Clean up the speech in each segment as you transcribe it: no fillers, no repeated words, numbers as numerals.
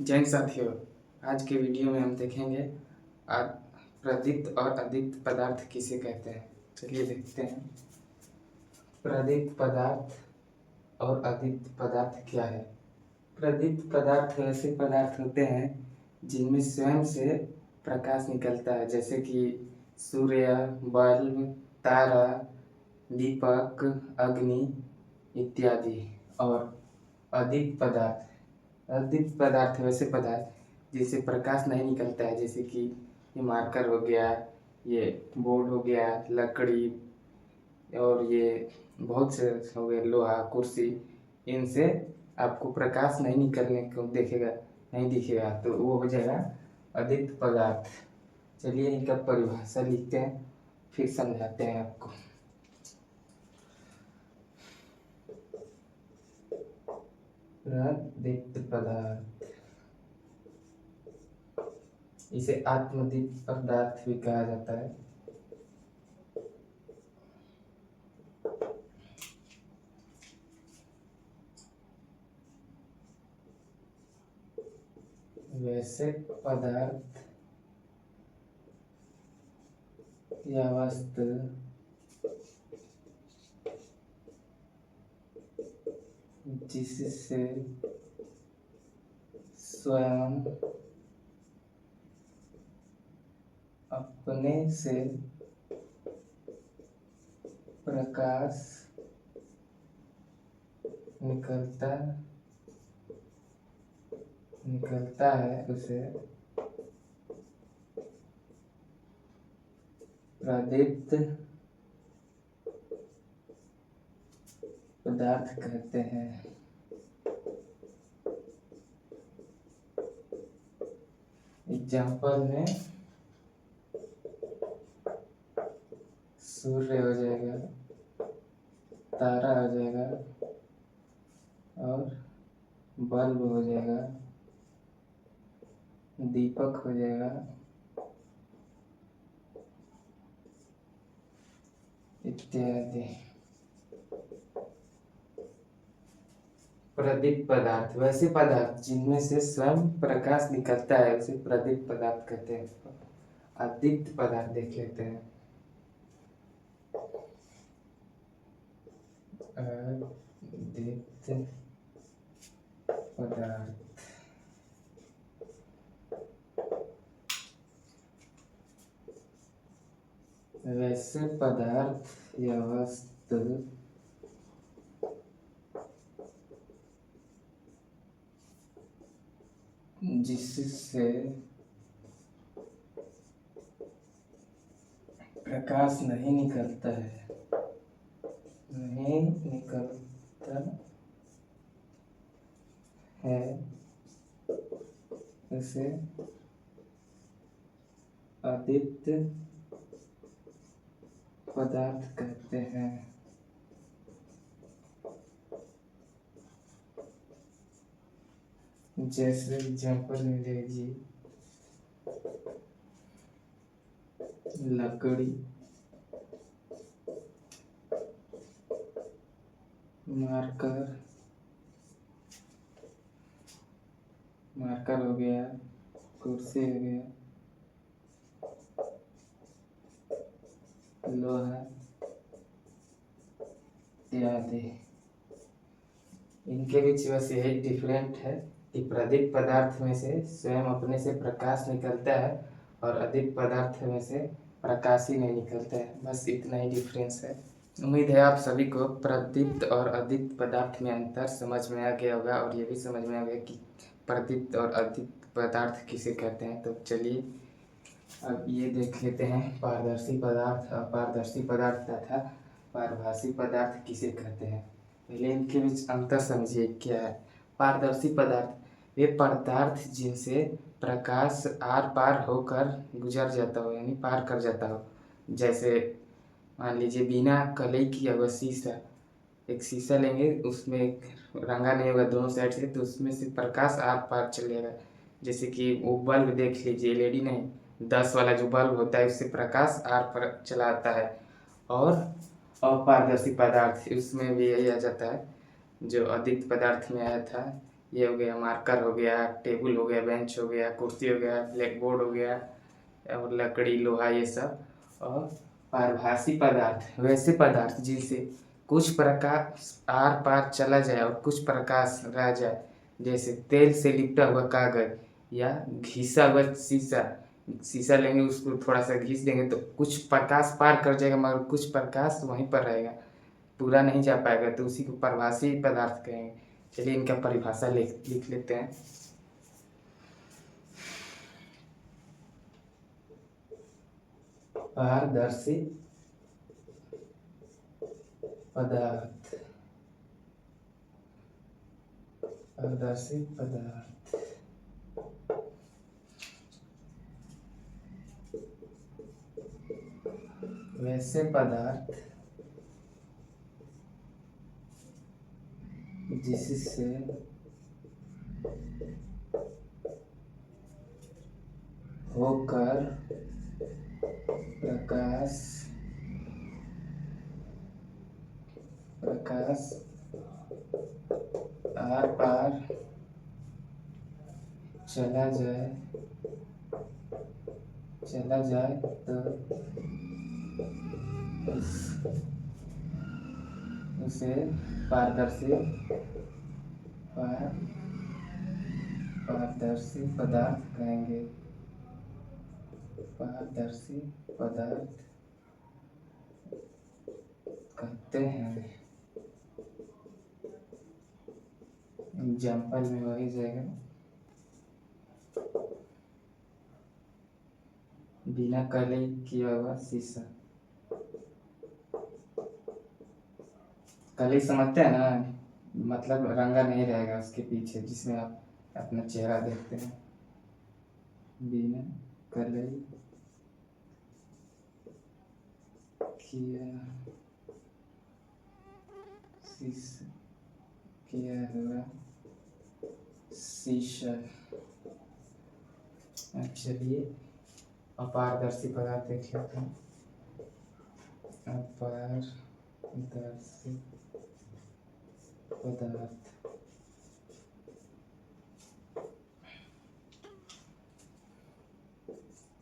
जैन साथियों, आज के वीडियो में हम देखेंगे आ- प्रदीप्त और अदीप्त पदार्थ किसे कहते हैं। चलिए देखते हैं। प्रदीप्त पदार्थ और अदीप्त पदार्थ क्या है। प्रदीप्त पदार्थ ऐसे पदार्थ होते हैं जिनमें स्वयं से प्रकाश निकलता है, जैसे कि सूर्य, बल्ब, तारा, दीपक, अग्नि इत्यादि। और अदीप्त पदार्थ वैसे पदार्थ जिससे प्रकाश नहीं निकलता है, जैसे कि ये मार्कर हो गया, ये बोर्ड हो गया, लकड़ी, और ये बहुत से हो गए, लोहा, कुर्सी। इनसे आपको प्रकाश नहीं निकलने को नहीं दिखेगा, तो वो हो जाएगा अदीप्त पदार्थ। चलिए इनका परिभाषा लिखते हैं, फिर समझाते हैं आपको। प्रदीप्त पदार्थ, इसे आत्मदीप्त पदार्थ भी कहा जाता है। वैसे पदार्थ या वस्तु जिससे स्वयं अपने से प्रकाश निकलता है उसे प्रदीप्त पदार्थ कहते हैं। एग्जाम्पल में सूर्य हो जाएगा, तारा हो जाएगा, और बल्ब हो जाएगा, दीपक हो जाएगा इत्यादि। प्रदीप्त पदार्थ वैसे पदार्थ जिनमें से स्वयं प्रकाश निकलता है उसे प्रदीप्त पदार्थ कहते हैं। अदीप्त पदार्थ देख लेते हैं। अदीप्त पदार्थ वैसे पदार्थ या वस्तु जिससे प्रकाश नहीं निकलता है उसे अदीप्त पदार्थ कहते हैं। जैसे एग्जाम्पल में लीजिए, लकड़ी, मार्कर हो गया, कुर्सी हो गया, लोहा इत्यादि। इनके बीच बस यही डिफरेंट है कि प्रदीप्त पदार्थ में से स्वयं अपने से प्रकाश निकलता है और अदीप्त पदार्थ में से प्रकाश ही नहीं निकलता है। बस इतना ही डिफरेंस है। उम्मीद है आप सभी को प्रदीप्त और अदीप्त पदार्थ में अंतर समझ में आ गया होगा, और ये भी समझ में आ गया कि प्रदीप्त और अदीप्त पदार्थ किसे कहते हैं। तो चलिए अब ये देख लेते हैं, पारदर्शी पदार्थ, अपारदर्शी पदार्थ तथा पारभासी पदार्थ किसे कहते हैं। पहले इनके बीच अंतर समझिए क्या है। पारदर्शी पदार्थ वे पदार्थ जिनसे प्रकाश आर पार होकर गुजर जाता हो, यानी पार कर जाता हो। जैसे मान लीजिए बिना कलई की अगर शीशा, एक शीशा लेंगे, उसमें एक रंगा नहीं होगा दोनों साइड से, तो उसमें से प्रकाश आर पार चलेगा। जैसे कि वो बल्ब देख लीजिए, एलईडी नहीं, 10 वाला जो बल्ब होता है उससे प्रकाश आर पार चलाता है। और अपारदर्शी पदार्थ, उसमें भी यही आ जाता है जो अदीप्त पदार्थ में आया था ये हो गया मार्कर, हो गया टेबल, हो गया बेंच, हो गया कुर्सी, हो गया ब्लैक बोर्ड, हो गया और लकड़ी लोहा ये सब। और पारभासी पदार्थ वैसे पदार्थ जिनसे कुछ प्रकाश आर पार चला जाए और कुछ प्रकाश रह जाए, जैसे तेल से लिपटा हुआ कागज या घिसा हुआ शीशा। शीशा लेंगे, उसको थोड़ा सा घिस देंगे तो कुछ प्रकाश पार कर जाएगा, मगर कुछ प्रकाश वहीं पर रहेगा, पूरा नहीं जा पाएगा, तो उसी को पारभासी पदार्थ कहेंगे। चलिए इनका परिभाषा लिख लेते हैं। पारदर्शी पदार्थ, पारदर्शी पदार्थ वैसे पदार्थ जिससे होकर प्रकाश आर पार चला जाए तो उसे पारदर्शी पदार्थ कहेंगे। पारदर्शी पदार्थ कहते हैं। एग्जाम्पल में वही जाएगा, बिना कलई किया हुआ शीशा। कलई समझते हैं ना, मतलब रंगा नहीं रहेगा उसके पीछे, जिसमें आप अपना चेहरा देखते हैं। बिना कलई किया हुआ शीशा। चलिए अपारदर्शी पदार्थ देख लेते हैं। अपारदर्शी पदार्थ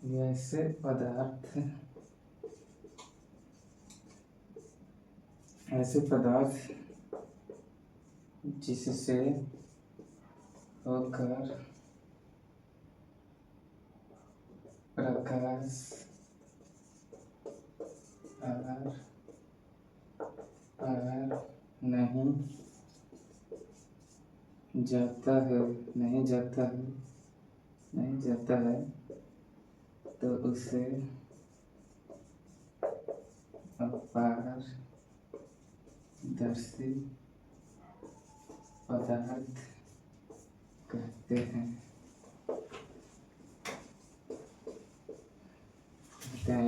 वैसे पदार्थ, ऐसे पदार्थ जिससे होकर प्रकाश नहीं जाता है तो उसे अपारदर्शी पदार्थ कहते हैं।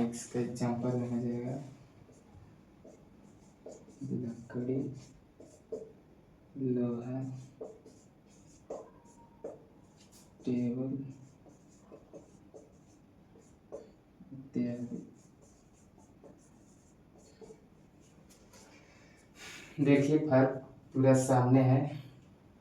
इसका एग्जाम्पल में हो जाएगा लकड़ी, लोहा, टेबल इत्यादि। देखिए फर्क पूरा सामने है।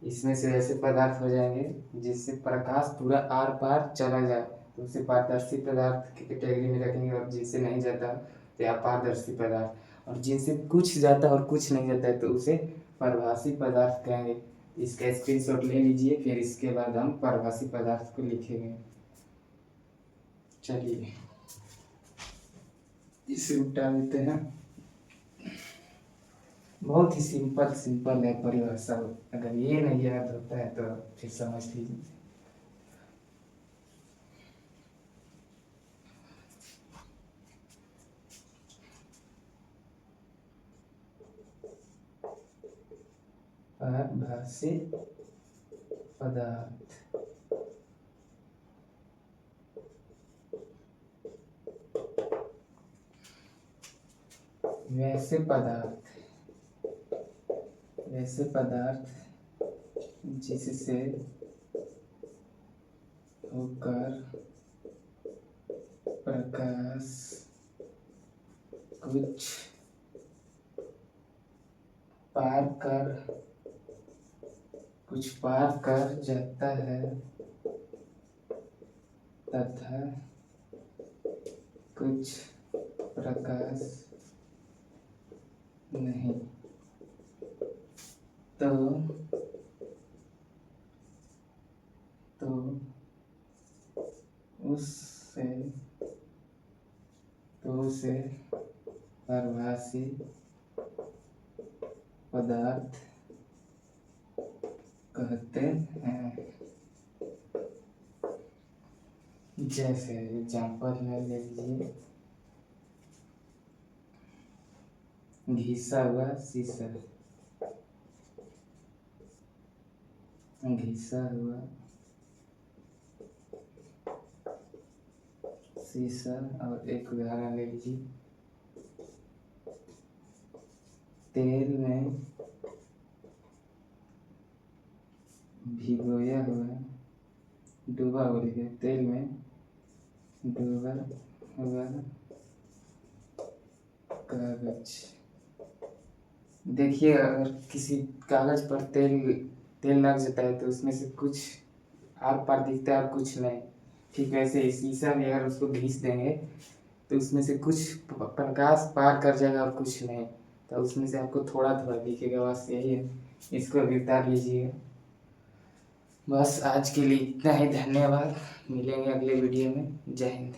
इसमें से ऐसे पदार्थ हो जाएंगे जिससे प्रकाश पूरा आर पार चला जाए तो उसे पारदर्शी पदार्थ की कैटेगरी में रखेंगे, और जिनसे नहीं जाता तो अपारदर्शी पदार्थ, और जिनसे कुछ जाता और कुछ नहीं जाता है तो उसे पारभासी पदार्थ कहेंगे। इसका स्क्रीनशॉट ले लीजिए, फिर इसके बाद हम पारभासी पदार्थ को लिखेंगे। चलिए इसे उठा देते हैं। बहुत ही सिंपल है परिभाषा, अगर ये नहीं याद होता है तो फिर समझ लीजिए। पारभासी पदार्थ वैसे पदार्थ जिससे होकर प्रकाश कुछ कुछ पार कर जाता है तथा कुछ प्रकाश नहीं, तो उसे प्रवासी पदार्थ कहते हैं। जैसे एग्जाम्पल में ले लीजिए, घिसा हुआ शीशा, घिसा हुआ शीशा। और एक उदाहरण ले लीजिए, तेल में भिगोया हुआ, डूबा बोल गया, तेल में डूबा हुआ कागज। देखिए, अगर किसी कागज पर तेल लग जाता है तो उसमें से कुछ आर पार दिखता है और कुछ नहीं। ठीक वैसे ही शीशा में अगर उसको घिस देंगे तो उसमें से कुछ प्रकाश पार कर जाएगा और कुछ नहीं, तो उसमें से आपको थोड़ा थोड़ा दिखेगा। बस यही है, इसको भी उतार लीजिए। बस आज के लिए इतना ही। धन्यवाद, मिलेंगे अगले वीडियो में। जय हिंद।